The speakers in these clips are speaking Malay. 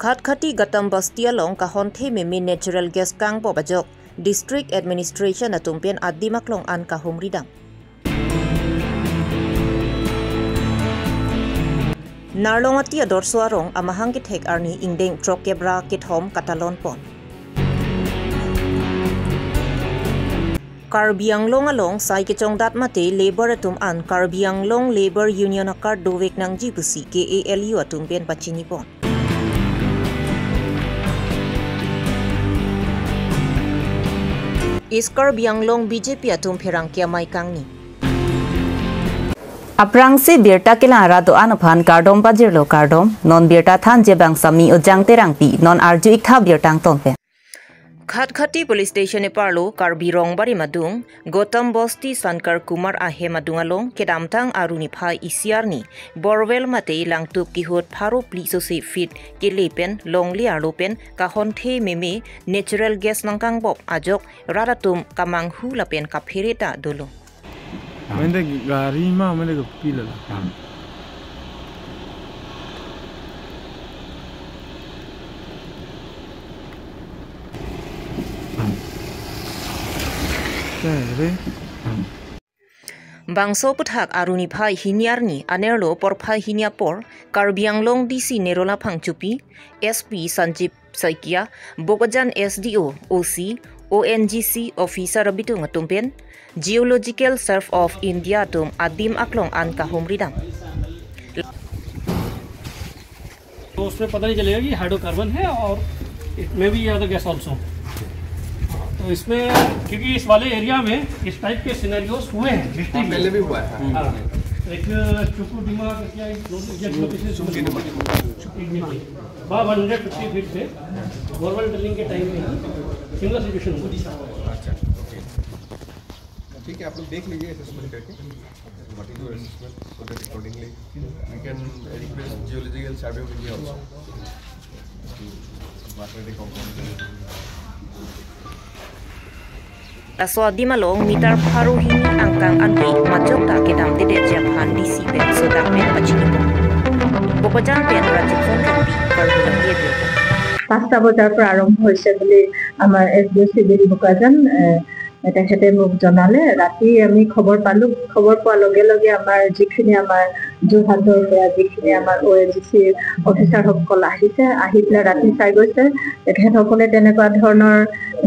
Khat-khati gatam bastia long kahon the memi natural gas kang bobajok district administration atumpian adimak long an kahum ridang. Narlong atia dorsuarong amahang githek arni ingdeng trokebra kithom katalon pon. Karbiang long along sai kichong dat mate labor atum an Karbiang long labor union akar dovek nang jibusi KALU atumpian pachini pon. Iskar Bianglong BJP atum phirang kia mai kangni. Aprang si birta kila rado anuphan kardom bajirlo kardom non birta than jebang sami ojang terang pi non arju ikha birtang tonpe. Khat-khati police station e parlo Karbirong bari madung Gotam Bosti Sankar Kumar ahe madungalong kedamtang aruni phai isiarni borwell mate langtup kihot pharo pliso se fit kelepen longli arlopen kahon the meme natural gas nangkang bob ajok raratum kamang hu lapen kaphereta dolo. Mende gari ma mende ko pilala. Bangso puthak aruni phai hiniarni anerlo por phai hinia por Karbianglong DC Nerola Phangchupi SP Sanjip Saikia Bokajan SDO OC ONGC officer abitung atumpen Geological Survey of India tum adim aklong an kahum ridang. तो उसमें पता नहीं चलेगा कि हाइड्रोकार्बन है और इट में भी अदर गैस ऑल्सो. तो इसमें क्योंकि इस वाले एरिया में इस टाइप के सिनेरियोस हुए हैं हिस्ट्री में पहले भी हुआ है. एक चुकुडिमा क्या एक 150 फीट पे बोरवेल ड्रिलिंग के टाइम में सिंगल सिचुएशन हुआ. अच्छा ठीक है, आप लोग देख लीजिए असेसमेंट करके what is your assessment so that accordingly we can request geological survey of India also magnetic compound. Aso adimalong mitar pharo hini angkang anti majok ta kedam tede japhan DC ben sodak men pachini po. Bokajan pen rajikon kapi Karbilang yebe. 5টা বজাৰ পৰা আৰম্ভ হৈছে বুলি আমাৰ এছডিও চিভিল বোকাজান তেখেতে মোক জনালে. ৰাতি আমি খবৰ পালো. খবৰ পোৱাৰ লগে লগে আমাৰ যিখিনি আমাৰ যোৰহাটৰ পৰা যিখিনি আমাৰ ONGC অফিচাৰসকল আহিছে আহি পেলাই ৰাতি চাই গৈছে তেখেতসকলে তেনেকুৱা ধৰণৰ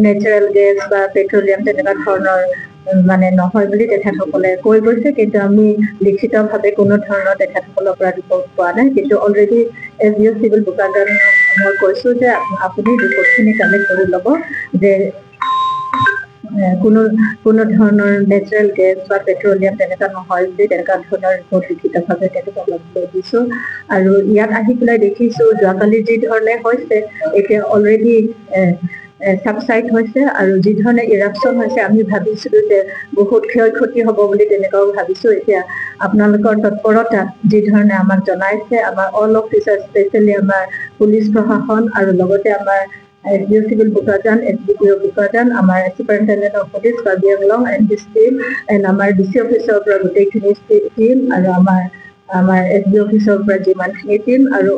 নেচাৰেল গেছ বা পেট্ৰলিয়াম তেনেকুৱা ধৰণৰ মানে নহয় বুলি তেখেতসকলে কৈ গৈছে. কিন্তু আমি লিখিতভাৱে কোনো ধৰণৰ তেখেতসকলৰ পৰা ৰিপৰ্ট পোৱা নাই. কিন্তু অলৰেডি এছডিও চিভিল বোকাজান মই কৈছো যে আপুনি ৰিপৰ্টখিনি কালেক্ট কৰি ল'ব যে কোনো ধৰণৰ নেচাৰেল গেছ বা পেট্ৰলিয়াম তেনেকুৱা নহয় বুলি তেনেকুৱা ধৰণৰ ৰিপৰ্ট লিখিতভাৱে তেখেতসকলক দিছোঁ. আৰু ইয়াত আহি পেলাই দেখিছোঁ যোৱাকালি যি ধৰণে হৈছে এতিয়া অলৰেডি ছাবচাইড হৈছে আৰু যি ধৰণে ইৰাপশ্যন হৈছে আমি ভাবিছিলোঁ যে বহুত ক্ষয় ক্ষতি হ'ব বুলি তেনেকুৱাও ভাবিছোঁ. এতিয়া আপোনালোকৰ তৎপৰতা যি ধৰণে আমাক জনাইছে আমাৰ অল অফিচাৰ স্পেচিয়েলি আমাৰ পুলিচ প্ৰশাসন আৰু লগতে আমাৰ এছডিও চিভিল বোকাজান এছডিপিঅ বোকাজান আমাৰ superintendent of police Karbi Anglong and this team and আমাৰ ডিচি অফিচৰ পৰা গোটেইখিনি টিম আৰু আমাৰ এছডিও অফিচৰ পৰা যিমানখিনি টিম আৰু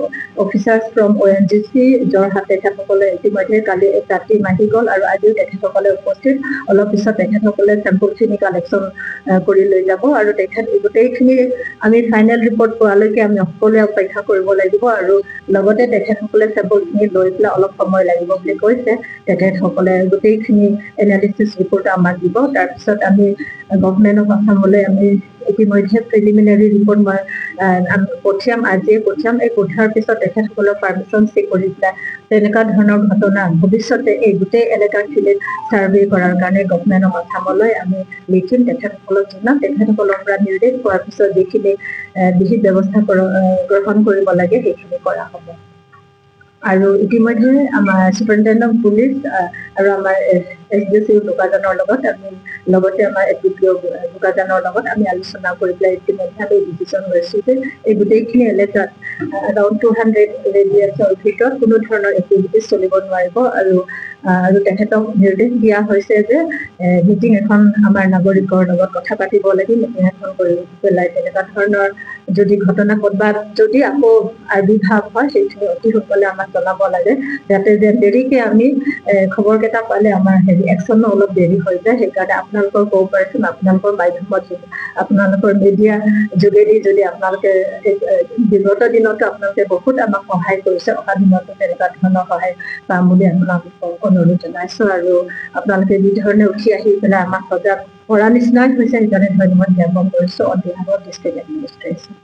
অফিচাৰ্ছ ফ্ৰম ONGC যোৰহাট তেখেতসকলে ইতিমধ্যে কালি এক ৰাতি আহি গ'ল আৰু আজিও তেখেতসকলে উপস্থিত. অলপ পিছত তেখেতসকলে চেম্পলখিনি কালেকশ্যন কৰি লৈ যাব আৰু গোটেইখিনি আমি ফাইনেল ৰিপৰ্ট পোৱালৈকে আমি সকলোৱে অপেক্ষা কৰিব লাগিব আৰু লগতে তেখেতসকলে চেম্পলখিনি লৈ পেলাই অলপ সময় লাগিব বুলি কৈছে. তেখেতসকলে গোটেইখিনি এনালিচিছ ৰিপৰ্ট আমাক দিব. তাৰপিছত আমি গভৰ্ণমেণ্ট অফ আছামলৈ আমি ইতিমধ্যে প্ৰিলিমিনাৰী ৰিপৰ্ট মই আজিয়ে পঠিয়াম. এই পঠিওৱাৰ পিছত তেখেতসকলৰ পাৰ্মিশ্যন চেক কৰি পেলাই তেনেকুৱা ধৰণৰ ঘটনা ভৱিষ্যতে এই গোটেই এলেকাখিনিত ছাৰ্ভে কৰাৰ কাৰণে গভৰ্ণমেণ্ট অফ আছামলৈ আমি লিখিম. তেখেতসকলক জনাম. তেখেতসকলৰ পৰা নিৰ্দেশ পোৱাৰ পিছত যিখিনি বিহিত ব্যৱস্থা গ্ৰহণ কৰিব লাগে সেইখিনি কৰা হ'ব. আৰু ইতিমধ্যে আমাৰ চুপাৰিনটেণ্ডেণ্ট অফ পুলিচ আৰু আমাৰ এছডিও চিভিল বোকাজানৰ লগত আমি লগতে আমাৰ এছডিপিঅ বোকাজানৰ লগত আমি আলোচনা কৰি পেলাই ইতিমধ্যে আমি ডিচিশ্যন লৈছোঁ যে এই গোটেইখিনি এলেকাত এৰাউণ্ড 200 ৰেডিয়াছৰ ভিতৰত কোনো ধৰণৰ এক্টিভিটিজ চলিব নোৱাৰিব. আৰু তেখেতক নিৰ্দেশ দিয়া হৈছে যে মিটিং এখন আমাৰ নাগৰিকৰ লগত কথা পাতিব লাগে. মিটিং এখন কৰি পেলাই তেনেকুৱা ধৰণৰ যদি ঘটনা ক'ৰবাত যদি আকৌ আবিৰ্ভাৱ হয় সেইখিনি অতি সোনকালে আমাক জনাব লাগে যাতে যে দেৰিকৈ আমি খবৰকেইটা পালে আমাৰ একশ্যন অলপ দেৰি হৈ যায় সেইকাৰণে আপোনালোকৰ কোঅপাৰেশ্যন আপোনালোকৰ মাধ্যমত আপোনালোকৰ মিডিয়া যোগেদি যদি আপোনালোকে বিগত দিনতো আপোনালোকে বহুত আমাক সহায় কৰিছে অহা দিনতো তেনেকুৱা ধৰণৰ সহায় পাম বুলি আপোনালোকক অনুৰোধ জনাইছোঁ আৰু আপোনালোকে যি ধৰণে উঠি আহি পেলাই আমাক সজাগ কৰা নিচিনাই হৈছে সেইকাৰণে ধন্যবাদ জ্ঞাপন কৰিছোঁ on behalf of district administration.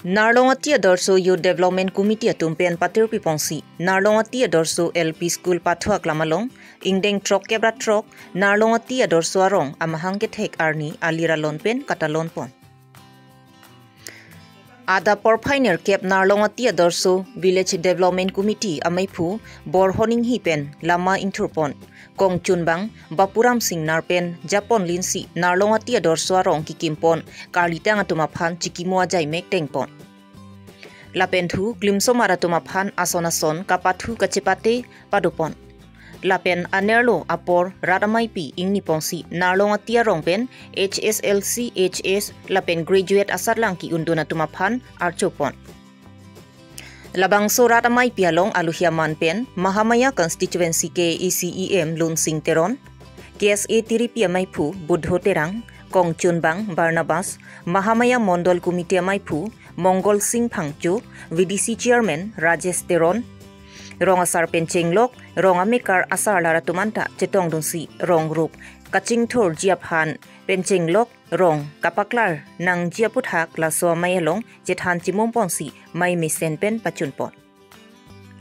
Narlongati Adorso Youth Development Committee Tumpen Patir Pipongsi Narlongati Adorso LP School Pathua Klamalong Ingdeng Trok Kebra Trok Narlongati Adorso Arong Amahang Thek Arni Alira Lonpen Katalon Pon Ada Porpiner Kep Narlongati Adorso Village Development Committee Amaipu Borhoning Hipen Lama Inturpon Kong Chunbang Bapuram Singh Narpen Japon Linsi Narlongati Adorso Arong Kikimpon Karlitang Atumaphan Chikimua Jai Mek Tengpon Lapentu Glimso Maratumaphan Asonason Kapathu Kachepate Padupon Lapen Anerlo Apor Radamaipi Ingnipongsi Narlongati Arongpen HSLC HS Lapen Graduate Asarlangki Unduna Tumaphan Archopon Labang Sorat Amai Pialong Aluhiaman Pen Mahamaya Constituency ke ECEM Lun Sing Teron KSA Tiripi Amaipu Budho Terang Kong Chunbang Barnabas Mahamaya Mondol Committee Amaipu Mongol Singh Phangchu VDC Chairman Rajesh Teron Rong Asar Penchenglok Rong Amikar Asar Laratumanta Chetong Dunsi Rong Group Kaching Thor Jiaphan Penchenglok Rong Kapaklar Nang Jiaputhak Laso Mayalong Jethan Chimom Ponsi May Misen Pen Pachunpon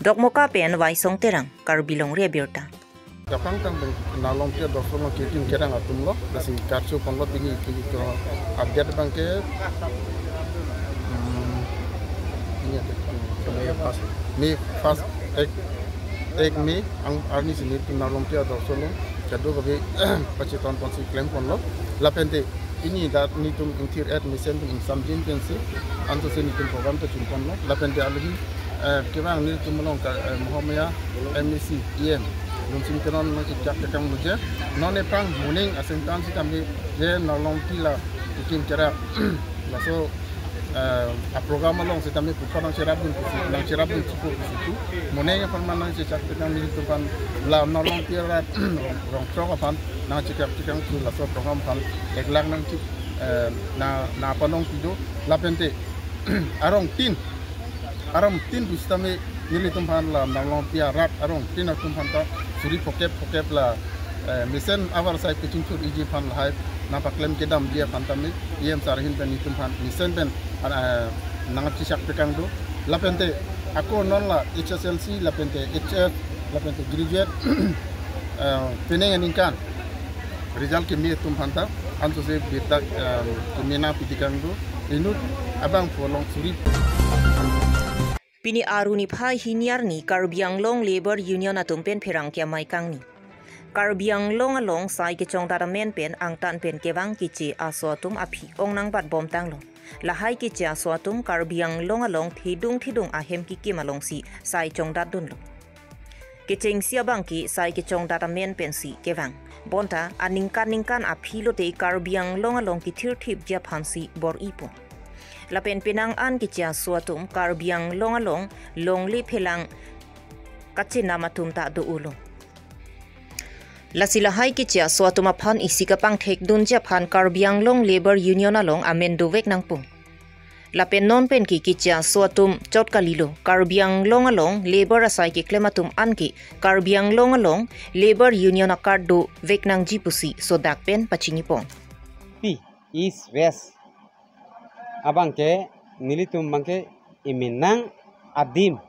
Dokmoka Pen Waisong Terang Karbilong Rebirta Kapang tang nalong ke dosono kitin kerang atumlo nasi karcho ponlo tingi to update bangke me fast ek me ang arni sini nalong ke dosono kado babe pachiton ponsi claim ponlo lapente ini dat ni tum intir admission tum samjin pensi anto sini tum program to chum ponlo lapente alhi kebang ni tum long ka Muhammad MEC EM Lunsing tenon masih cak tekang luja, non epang muning asentan si kami je nolong pila ikim cara laso a program long si kami pukan nang cerap dun cukup situ, muning apa mana si cak tekang ni tu kan la nolong pila rong trok apa nang cakap tekang tu laso program kan eklang nang cik na apa nong pido la pente arong tin tu sistem Nili tumpan la nalong pia rat arong tina tumpan ta suri pokep la misen awar sai pitching tur iji pan la hype na paklem kedam dia pantami iem sarhin ben tumpan misen ben nang tisak tekang do la pente ako non la HSLC la pente HF la pente graduate peneng ninkan result ke mi tumpan ta anto se betak kemena pitikang do inut abang polong suri Pini Aruni Phai Hiniarni Karbianglong Labor Union Atumpen Perang Kya Maikangni Karbianglong along Sai Kichong Daramen Pen Angtan Pen Kewang Kichi Aswatum Api Ongnang Bat Bom Tanglo Lahai Kichi Aswatum Karbianglong along Thidung Ahem Kikim along Si Sai Chong Dadunlo Kiching Siabangki Sai Kichong Daramen Pen Si Kewang Bonta Aningkan Api Lote Karbianglong along Kitir Tip Japansi Bor Ipo Lapen Pinang An Kicha Suatum Karbiang Longalong Longli Pelang Kachina Matum Ta Do Ulo Lasilahai Kicha Suatum Apan Isikapang Tek Dun Japan Karbiang Long Labor Union along Amendo Vek Nangpung Lapen Non Pen Ki Kicha Suatum Chot Kalilo Karbiang Longalong Labor Asai Ki Klematum Anki Karbiang Longalong Labor Union Akardo Vek Nang Jipusi Sodak Pen Pachingipong P East West Abangke nilitum bangke iminang adim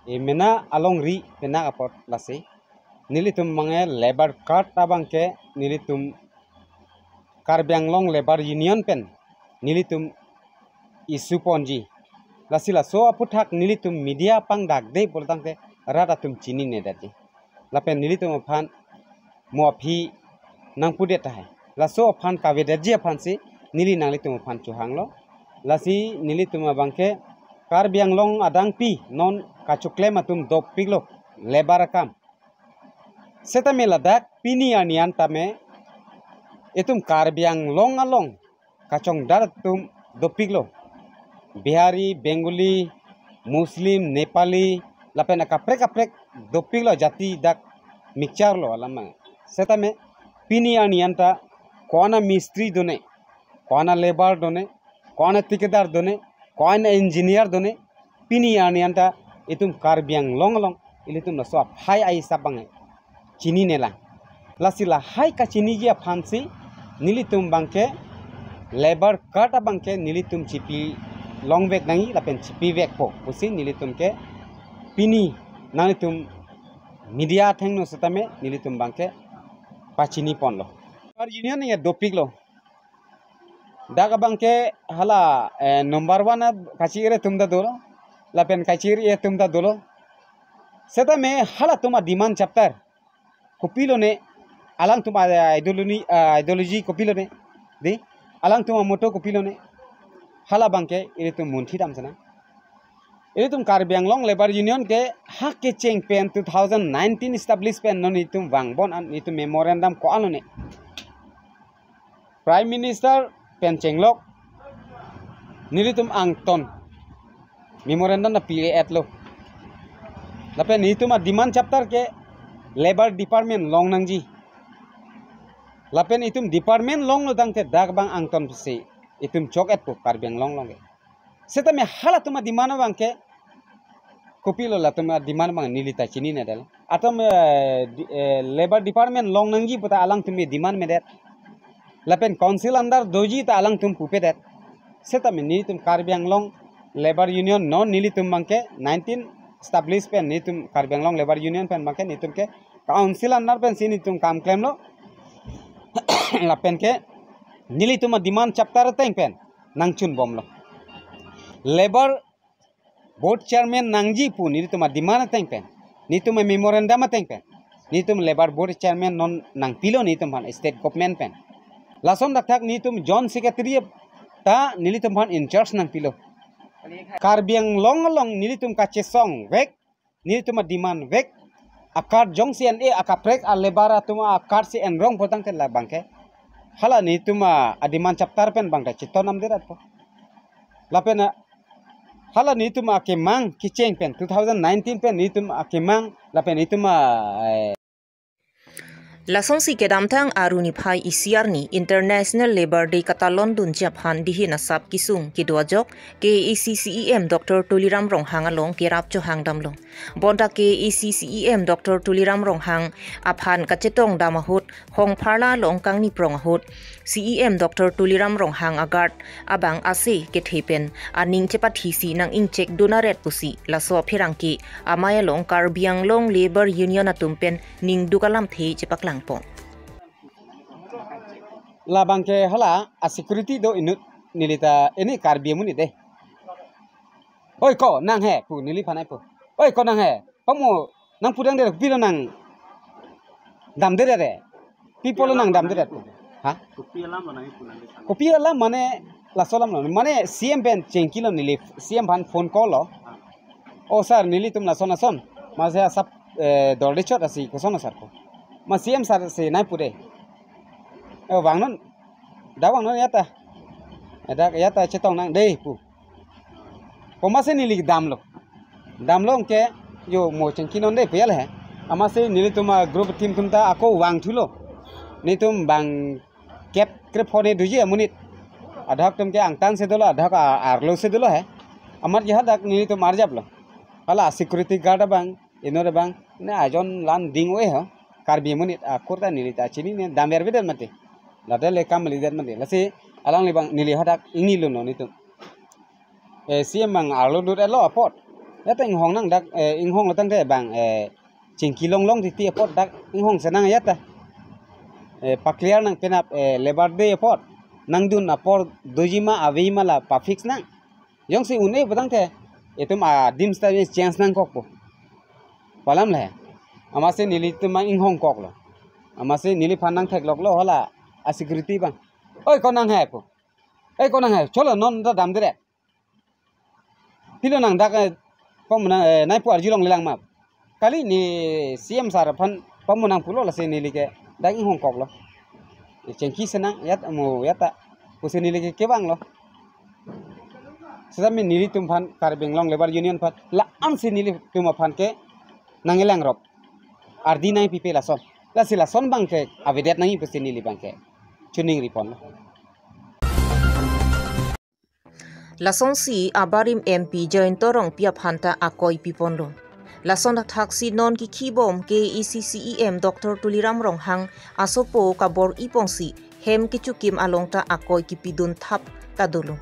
imina along ri pena apot lase nilitum mange labor card abangke nilitum Karbianglong Labor Union pen nilitum isuponji lasila so aputhak nilitum media pang dagde boltangte radatum chini ne dati lapen nilitum aphan moaphi nangpude tahe laso aphan kavedaji aphan si Nili nang litum pan cuhanglo, lasi nili tuma bangke Karbianglong adang pi non kacukle matum dop piglo lebarakam. Setame ladak pini anian tame itum karbiang long along kacong dar tum dopik lo Bihari, Bengali, Muslim, Nepali, lapen kaprek dopik lo jati dak mixture lo alama. Setame pini anianta kona mistri done, kona labor done, kona tikadar done, kona engineer done, pini anianta itum karbiang long along ilitum na so hai ai sabang chini nela. Lasila hai ka chini dia fancy nilitum bangke labor kata bangke nilitum cipi long vek nangi lapen cipi vek po usi nilitum ke pini nalitum media theng no setame nilitum bangke pachini pon lo par union ya dopik lo daga bangke hala number 1 kachire tumda dolo lapen kachiri e tumda dolo setame hala tuma demand chapter kopilo ne alang tuma ideology kopilo ne di alang tuma moto kopilo ne hala bangke iritum munthi dam sana iritum karbiang long labor union ke hak ke cheng pen 2019 establish pen non itum wangbon an itum memorandum ko alone prime minister pen chenglok niritum angton memorandum na PA lo lapen itum demand chapter ke labor department long nangji lapen itum department long lo dangte dag bang angton se itum choket po karbiang long setame hala tuma dimana bangke kopilo la tuma dimana bang nilita chini ne dal atom labor department long nangji puta alang tumi diman medet lapen council andar doji ta alang tum pupe det setame nilitum karbiang long labor union non nilitum bangke 19 establish pen nitum karbiang long labor union pen bangke nitum ke council andar pen sinitum kam claim lo lapen ke nili tuma demand chapter teng pen nangchun bomlo labor board chairman nangji pu nili tuma demand teng pen nituma memorandum teng pen nitum labor board chairman non nang pilo nitum han state government pen lason dak nitum john secretary ta nili tum han in charge nang pilo karbiang long nili tum ka chesong vek nili tuma demand vek akar jong cna akaprek a lebara tuma akar si enrong potang ken la bangke hala ni tuma adiman chapter pen bangda chiton am derat po lapen hala ni tuma kemang kicheng pen 2019 pen ni tuma kemang lapen ni tuma Lasong si kedamtang aruni phai isiar ni International Labor Day kata London Japan dihi nasab kisung kidwajok ke ECCEM Dr. Tuliram Ronghang along kirap cho hangdamlong bonda ke ECCEM Dr. Tuliram Ronghang aphan kachetong damahut hong pharla long kangni prongahut CEM Dr. Tuliram Ronghang agart abang ase ke thepen aning chepathisi nang ingchek donaret pusi laso phirangki amaya long karbiang long labor union atumpen ning dukalam the chepakla la bangke hala a security do inut nilita ini karbi muni de oi ko nang he pu nili phanai pu oi ko nang he pamu nang pudang de pilo nang dam de re people nang dam de ha kopi alam mane la solam no mane cm ben chenkilo nili cm ban phone call lo o sir nili tum la sona son maze sab dorde chot asi ko sona sir ko ma CM sar se nai pure wangnon da wangnon yata chetong nang dei pu pomase nili damlo ke yo mo chengkinon de pel he amase nili tuma group team tumta ako wang thulo ni tum bang kep krep phone duji amunit adhak tum ke angtan se dolo adhak arlo se dolo he amar jah dak nili tum arjablo hala security guard bang inore bang ne ajon lan ding we ha karbi munit akurta nilita chini ne damer beden mate ladale kam lider mate lase alang libang nili hadak ingi luno nitu CM mang arlo dur elo apot yata ing hong nang dak ing hong latang de bang chingki long ti apot dak ing hong senang yata pakliar nang penap lebar de apot nang dun apor dojima aveima la pa fix nang yong si une badang te etum dim sta chance nang kokpo palam le amase nili tuma ing hong kok lo amase nili phanang thek lok lo hala a security bang oi konang hai po ei konang hai cholo non da dam dire pilo nang dak pom na nai pu arjilong lelang ma kali ni CM sar phan pamunang pulo la se nili ke dak ing hong kok lo cengki senang yat mo yata pusi nili ke bang lo sedami nili tumpan Karbinglong Labor Union pat la am si nili tumapan ke nangilang rop ardi nai pipe la sila son bang ke avidet nai pusi nili bang ke chuning ripon Lason si abarim MP Jaintorong Piap Hanta Akoi Pipondo. Lason taksi non ki kibom ke ECCEM Dr. Tuliram Ronghang asopo kabor ipongsi hem kichukim alongta akoi kipidun thap tadulu.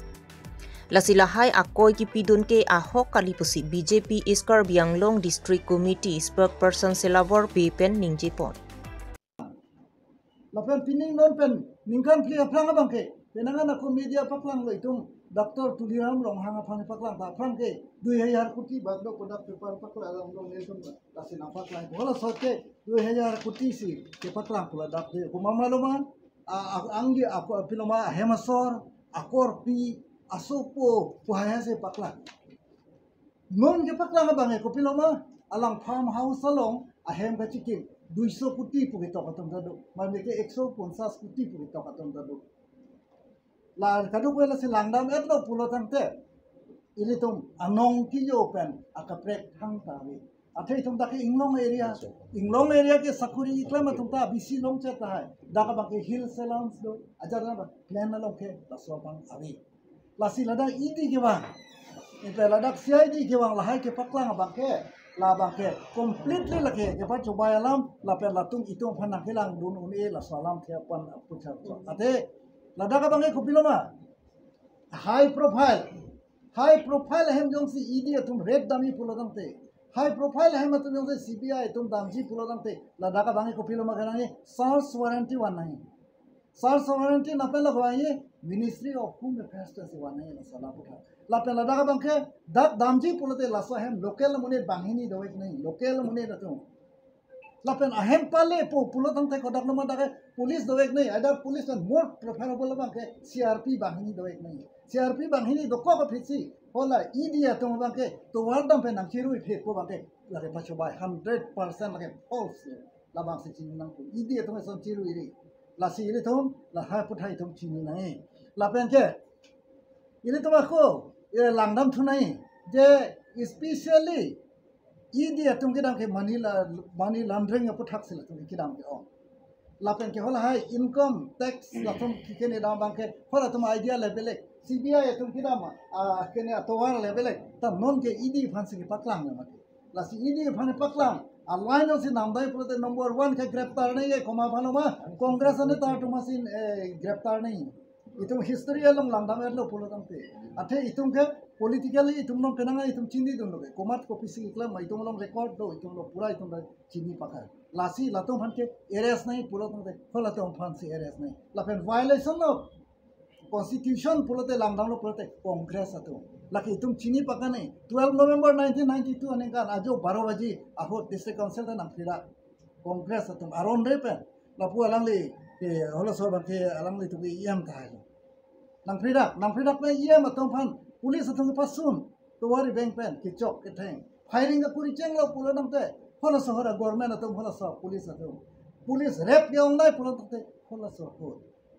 Lasilahai akoi kipidun ke ahok kalipusi BJP Iskar Bianglong District Committee spokesperson Selabor Pipen Ningjipon. Lapan pining non pen ningkan ki aplang abangke penangan aku media paklang lo itum Dr. Tuliram Ronghang apang paklang ta aplang ke 2000 koটি bagdo product paper paklang long nation lasin paklang bola sote 2000 koটি si ke paklang pula dak de kumama loma anggi aku piloma hemasor akor pi asopo puhaya se paklang non ke paklang abang ko piloma alang farmhouse salong ahem ka chikin 200 koটি pugito katom dado mameke 150 koটি pugito katom dado la kadu ko la silangdam etlo pulotan te ilitum anong ki open akaprek thang tawi athei tum dake inglong area ke sakuri iklama tum ta bisi long cheta hai daka ba ke hill salons do ajara ba plan long ke la sobang awi la silada idi ke ba ipe ladak siai ke wang la hai ke paklang ba ke la ba ke completely la ke pa chobay alam la pe la tum itong phanak hilang dun un e la salam the pan pucha ate ladaka bangai kopiloma high profile hem jong si idi tum red dami pulodang te high profile hem tum jong si CBI tum damji pulodang te ladaka bangai kopiloma kanang search warranty wan nahi search warranty na pela gwaye Ministry of Home Affairs se wan nahi la sala putha la pe ladaka bangke dak damji pulote la so hem local mune bangini doek nahi local mune datum lapen ahem pale po pulotang te kodak nama dake police doek nahi ada police and more preferable bangke CRP bahini doek nahi CRP bahini doko ko phisi hola idi atom bangke to wardam pe nangchiru phe ko bangke lage pacho bai 100% lage false la bang se chin nang idi atom son chiru iri la si iri thom la ha puthai thom chin nai lapen ke iri to ko langdam thunai je especially idi atum kidam ke money laundering apu thak sila tum kidam ke on lapen ke hola hai income tax latum kene dam bang ke hola tum idea level CBI atum kidam kene atowar level ta non ke idi phansi ke paklang ma la si idi phane paklang align si namdai pulte number 1 ke graftar nahi koma phano ma congress ne ta tumasin graftar nahi itum history along langdam erlo pulotam te athe itum ke politically itum long kenanga itum chindi dun loge komat ko pisi ikla mai itum long record do itum lo pura itum chini pakha lasi latum phan ke arrest nahi pulotam te hola tum phan si arrest nahi lapen violation of constitution pulote langdam lo pulote congress atu laki itum chini pakha nahi 12 November 1992 anekan ajo 12 baji aho district council ta namphira congress atum aron repen lapu alangli ke hola so ban ke alangli tu em ta nangphridak pe em atom phan police atom pasun to wari bank pen ki chok ke theng firing ka kuri cheng lo pulo nang te hola so hora government atom hola so police rep ke onlai pulo te hola so ho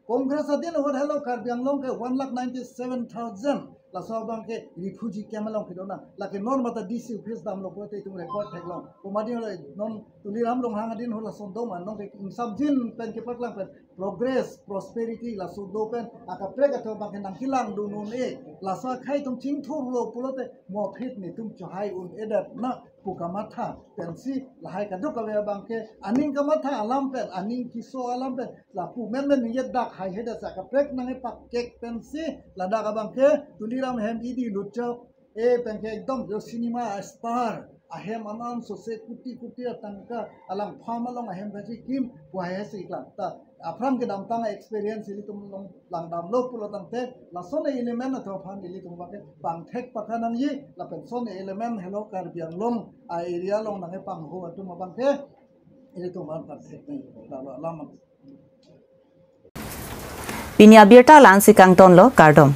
congress adin hor hello Karbianglong ke 1,97,000 la so bang ke refugee kemalong ke dona la ke non mata DC office dam lo pote tum record thaklong komadi hola non Tuliram Ronghang adin hola son do man non ke subjin pen ke paklang pen progress prosperity la so do pen aka prega to bang ke nang kilang du nun e la so khai tum ching thur lo pulote mo phit ni tum chahai un edat na pukamatha pensi la hai ka duk ka bang ke aning kamatha alam pen aning kiso alam pen la pu men ni yet dak hai heda sa ka prek nang e pak kek pensi la da ka bang ke Tuliram hem idi luchok e pen ke ekdom jo cinema star ahem aman so se kuti tangka alang phama long ahem bhaji kim wahya se ikla ta afram ke dam tanga experience ili tum long lang dam lo pulo tang te la son element to phan ili tum ba ke pang thek pakhanang yi la pen son element hello Karbianglong a area long nang e pang ho atum bang ke ili tum ban par thek ni la lam Pinya Birta Lansi Kangton lo Kardom